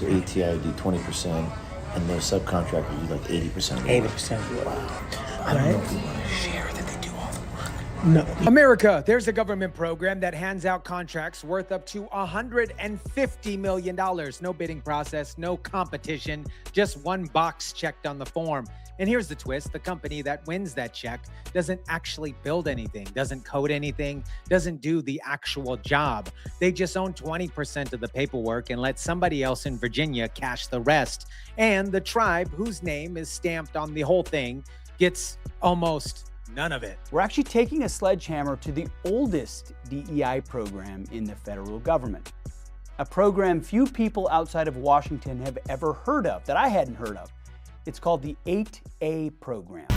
So ATI would do 20%, and those subcontractors do like 80%. 80%. Wow. I don't know if we want to share that they do all the work. No. America, there's a government program that hands out contracts worth up to $150 million. No bidding process, no competition, just one box checked on the form. And here's the twist. The company that wins that check doesn't actually build anything, doesn't code anything, doesn't do the actual job. They just own 20% of the paperwork and let somebody else in Virginia cash the rest. And the tribe, whose name is stamped on the whole thing, gets almost none of it. We're actually taking a sledgehammer to the oldest DEI program in the federal government. A program few people outside of Washington have ever heard of, that I hadn't heard of. It's called the 8A program.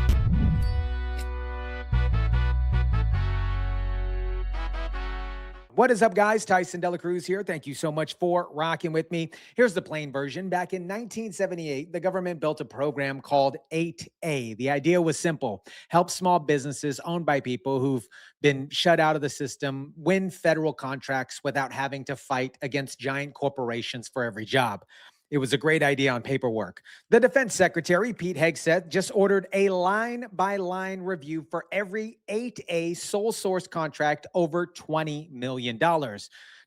What is up, guys? Tyson Dela Cruz here. Thank you so much for rocking with me. Here's the plain version. Back in 1978, the government built a program called 8A. The idea was simple: help small businesses owned by people who've been shut out of the system win federal contracts without having to fight against giant corporations for every job. It was a great idea on paperwork. The Defense Secretary, Pete Hegseth, just ordered a line-by-line review for every 8A sole source contract over $20 million.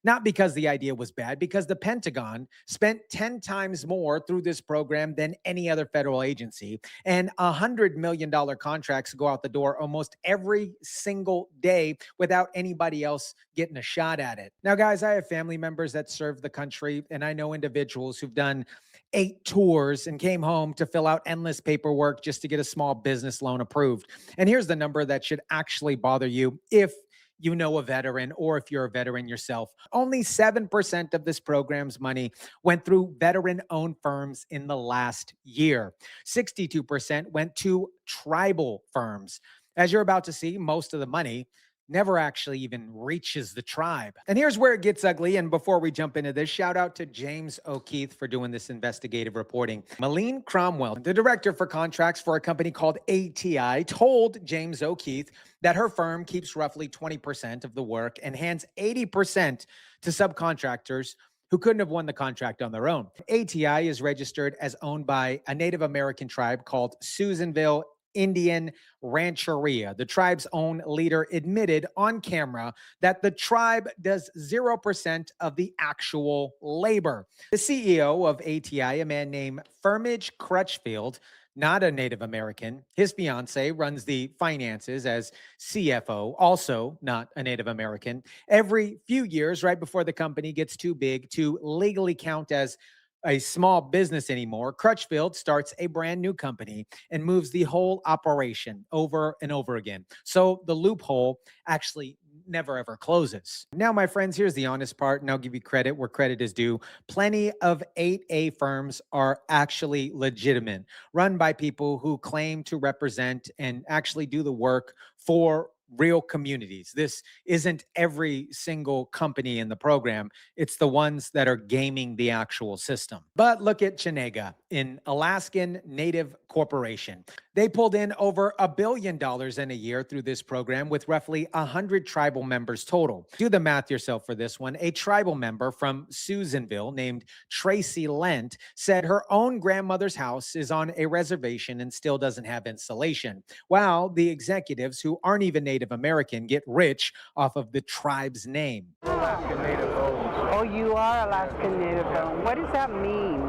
Not because the idea was bad, because the Pentagon spent 10 times more through this program than any other federal agency, and $100 million contracts go out the door almost every single day without anybody else getting a shot at it. Now, guys, I have family members that serve the country, and I know individuals who've done 8 tours and came home to fill out endless paperwork just to get a small business loan approved. And here's the number that should actually bother you if you know a veteran, or if you're a veteran yourself. Only 7% of this program's money went through veteran-owned firms in the last year. 62% went to tribal firms. As you're about to see, most of the money never actually even reaches the tribe. And here's where it gets ugly. And before we jump into this, shout out to James O'Keefe for doing this investigative reporting. Malene Cromwell, the director for contracts for a company called ATI, told James O'Keefe that her firm keeps roughly 20% of the work and hands 80% to subcontractors who couldn't have won the contract on their own. ATI is registered as owned by a Native American tribe called Susanville Indian Rancheria. The tribe's own leader admitted on camera that the tribe does 0% of the actual labor. The CEO of ATI, a man named Firmage Crutchfield, not a Native American. His fiance runs the finances as CFO, also not a Native American. Every few years, right before the company gets too big to legally count as a small business anymore, Crutchfield starts a brand new company and moves the whole operation over and over again. So the loophole actually never ever closes. Now, my friends, here's the honest part, and I'll give you credit where credit is due. Plenty of 8A firms are actually legitimate, run by people who claim to represent and actually do the work for real communities. This isn't every single company in the program. It's the ones that are gaming the actual system. But look at Chenega, an Alaskan Native corporation. They pulled in over $1 billion in a year through this program with roughly 100 tribal members total. Do the math yourself for this one. A tribal member from Susanville named Tracy Lent said her own grandmother's house is on a reservation and still doesn't have insulation, while the executives, who aren't even Native American, get rich off of the tribe's name. Alaskan Native owned. Oh, you are Alaskan Native owned. What does that mean?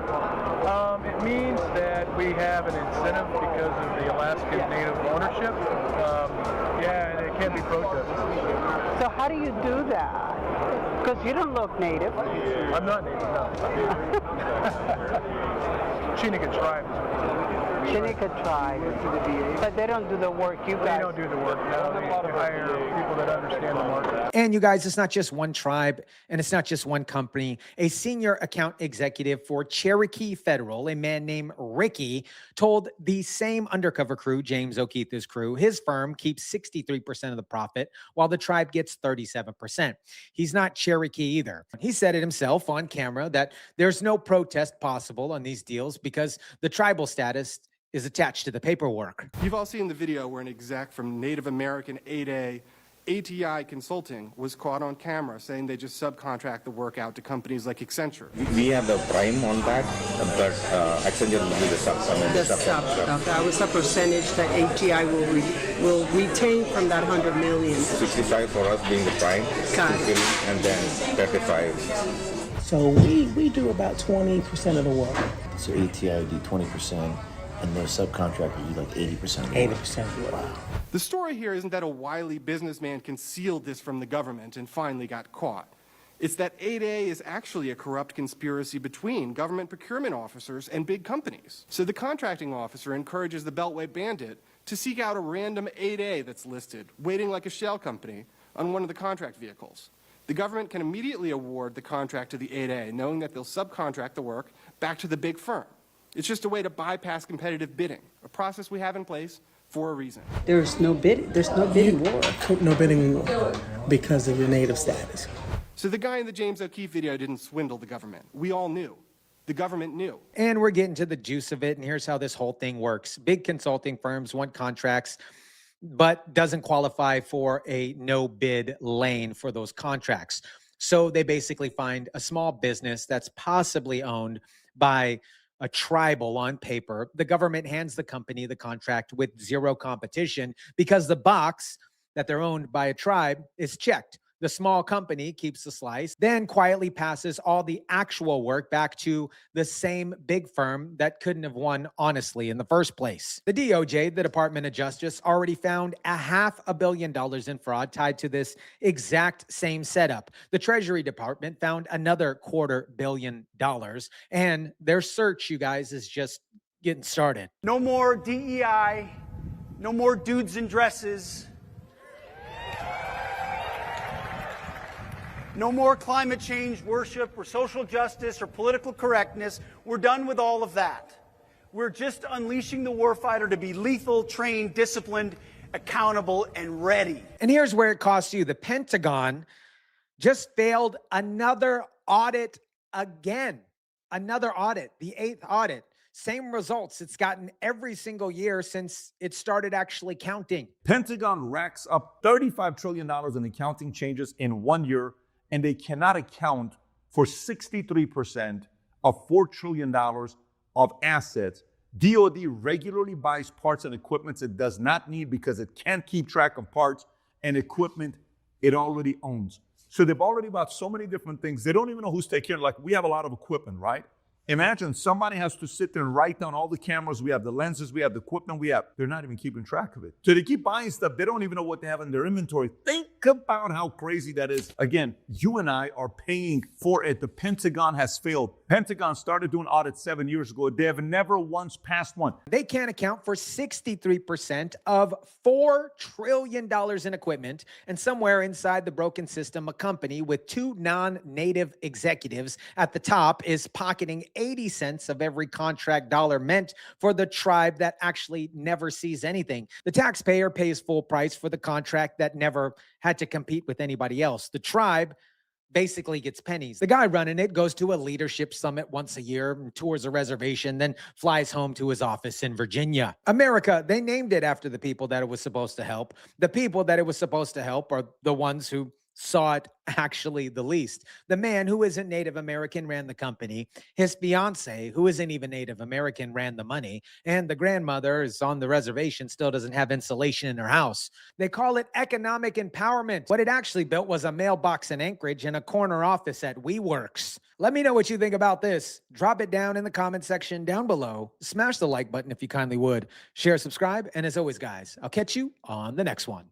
It means that we have an incentive because of the Alaskan Native ownership. And it can't be protested. So how do you do that? Because you don't look Native. I'm not Native, no. Chenega tribe. Chenega tribe. But they don't do the work you guys. They don't do the work. No, they hire people that understand the market. And you guys, it's not just one tribe and it's not just one company. A senior account executive for Cherokee Federal, a man named Ricky, told the same undercover crew, James O'Keefe's crew, his firm keeps 63% of the profit while the tribe gets 37%. He's not Cherokee either. He said it himself on camera that there's no protest possible on these deals because the tribal status is attached to the paperwork. You've all seen the video where an exec from Native American 8A ATI Consulting was caught on camera saying they just subcontract the work out to companies like Accenture. We have the prime on that, but Accenture will be the sub. The sub. That was a percentage that ATI will retain from that 100 million. 65 for us being the prime, and then 35. So we do about 20% of the work. So ATI do 20%, and those subcontractors do like 80% of the work. 80% of the work. The story here isn't that a wily businessman concealed this from the government and finally got caught. It's that 8A is actually a corrupt conspiracy between government procurement officers and big companies. So the contracting officer encourages the Beltway bandit to seek out a random 8A that's listed, waiting like a shell company, on one of the contract vehicles. The government can immediately award the contract to the 8A, knowing that they'll subcontract the work back to the big firm. It's just a way to bypass competitive bidding, a process we have in place for a reason. There's no bidding war. No bidding war because of your native status. So the guy in the James O'Keefe video didn't swindle the government. We all knew. The government knew. And we're getting to the juice of it. And here's how this whole thing works. Big consulting firms want contracts, but doesn't qualify for a no bid lane for those contracts. So they basically find a small business that's possibly owned by a tribal on paper. The government hands the company the contract with zero competition because the box that they're owned by a tribe is checked. The small company keeps the slice, then quietly passes all the actual work back to the same big firm that couldn't have won honestly in the first place. The DOJ, the Department of Justice, already found $500 million in fraud tied to this exact same setup. The Treasury Department found another $250 million, and their search, you guys, is just getting started. No more DEI, no more dudes in dresses. No more climate change worship or social justice or political correctness. We're done with all of that. We're just unleashing the warfighter to be lethal, trained, disciplined, accountable, and ready. And here's where it costs you. The Pentagon just failed another audit again. Another audit, the 8th audit. Same results it's gotten every single year since it started actually counting. Pentagon racks up $35 trillion in accounting changes in 1 year, and they cannot account for 63% of $4 trillion of assets. DoD regularly buys parts and equipment it does not need because it can't keep track of parts and equipment it already owns. So they've already bought so many different things, they don't even know who's taking care of. Like, we have a lot of equipment, right? Imagine somebody has to sit there and write down all the cameras we have, the lenses we have, the equipment we have. They're not even keeping track of it. So they keep buying stuff. They don't even know what they have in their inventory. Think about how crazy that is. Again, you and I are paying for it. The Pentagon has failed. Pentagon started doing audits 7 years ago. They have never once passed one. They can't account for 63% of $4 trillion in equipment. And somewhere inside the broken system, a company with 2 non-native executives at the top is pocketing 80 cents of every contract dollar meant for the tribe that actually never sees anything. The taxpayer pays full price for the contract that never had to compete with anybody else. The tribe basically gets pennies. The guy running it goes to a leadership summit once a year and tours a reservation, then flies home to his office in Virginia. America, they named it after the people that it was supposed to help. The people that it was supposed to help are the ones who saw it actually the least. The man who isn't Native American ran the company. His fiance, who isn't even Native American, ran the money. And the grandmother is on the reservation, still doesn't have insulation in her house. They call it economic empowerment. What it actually built was a mailbox in Anchorage and a corner office at WeWorks. Let me know what you think about this. Drop it down in the comment section down below. Smash the like button if you kindly would. Share, subscribe, and as always, guys, I'll catch you on the next one.